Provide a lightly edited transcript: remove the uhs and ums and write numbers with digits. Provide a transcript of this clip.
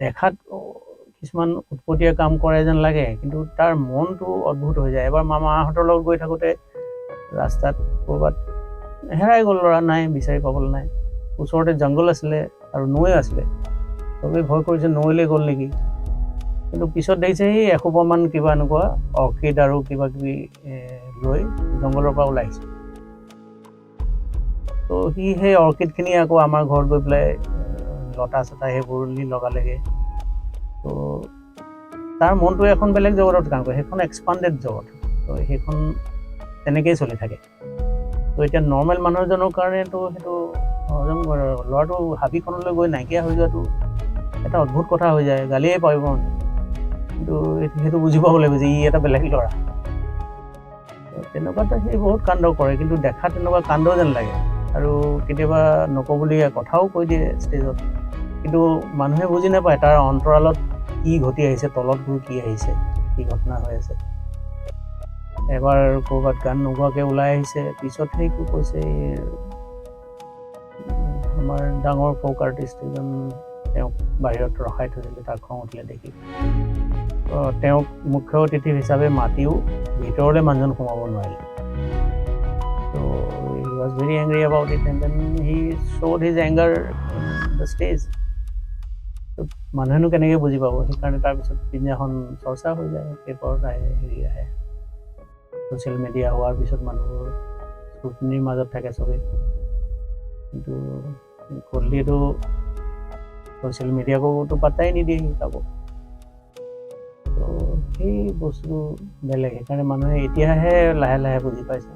দেখাত কিছুমান উৎপতীয়া কাম কৰে যেন লাগে, কিন্তু তাৰ মনটো অদ্ভুত হৈ যায়। এবাৰ মামাহঁতৰ লগত গৈ থাকোঁতে ৰাস্তাত ক'ৰবাত হেৰাই গ'ল, ল'ৰা নাই, বিচাৰি পাবলৈ নাই। ওচৰতে জংঘল আছিলে আৰু নৈ আছিলে। চবেই ভয় কৰিছে নৈলৈ গ'ল নেকি, কিন্তু পিছত দেখিছে সেই এসোপামান কিবা এনেকুৱা অৰ্কিড আৰু কিবা কিবি লৈ জংঘলৰ পৰা ওলাইছে। তো সি সেই অৰ্কিডখিনি আকৌ আমাৰ ঘৰত গৈ পেলাই লতা চতা সেইবোৰ লগালেগৈ। তো তাৰ মনটো এখন বেলেগ জগতত কাম কৰে, সেইখন এক্সপাণ্ডেড জগত। তো সেইখন তেনেকেই চলি থাকে। তো এতিয়া নৰ্মেল মানুহ এজনৰ কাৰণেতো সেইটো ল'ৰাটো হাবিখনলৈ গৈ নাইকিয়া হৈ যোৱাটো এটা অদ্ভুত কথা হৈ যায়, গালিয়ে পাৰিব। কিন্তু সেইটো বুজি পাব লাগিব যে ই এটা বেলেগ ল'ৰা। তেনেকুৱাতে সি বহুত কাণ্ড কৰে, কিন্তু দেখাত তেনেকুৱা কাণ্ড যেন লাগে। আৰু কেতিয়াবা নক'বলগীয়া কথাও কৈ দিয়ে ষ্টেজত, কিন্তু মানুহে বুজি নাপায় তাৰ অন্তৰালত কি ঘটি আহিছে, তলত গৈ কি আহিছে, কি ঘটনা হৈ আছে। এবাৰ ক'ৰবাত গান নোগোৱাকৈ ওলাই আহিছে, পিছত সেইটো কৈছে আমাৰ ডাঙৰ ফ'ক আৰ্টিষ্ট এজন তেওঁক বাহিৰত ৰখাই থৈছিলে, তাক খং উঠিলে দেখি। তেওঁক মুখ্য অতিথি হিচাপে মাতিও ভিতৰলৈ মানুহজন সোমাব নোৱাৰিলে। So he was very angry about it, and then he showed his anger in the stage. মানুহেনো কেনেকৈ বুজি পাব, সেইকাৰণে তাৰপিছত পিছদিনাখন চৰ্চা হৈ যায়, পেপাৰত আহে, হেৰি আহে। ছ'চিয়েল মিডিয়া হোৱাৰ পিছত মানুহবোৰ স্ক্ৰুটিনিৰ মাজত থাকে চবেই। কিন্তু কলিয়েতো ছ'চিয়েল মিডিয়াকোতো পাত্তাই নিদিয়ে শিকাব। তো সেই বস্তুটো বেলেগ, সেইকাৰণে মানুহে এতিয়াহে লাহে লাহে বুজি পাইছে।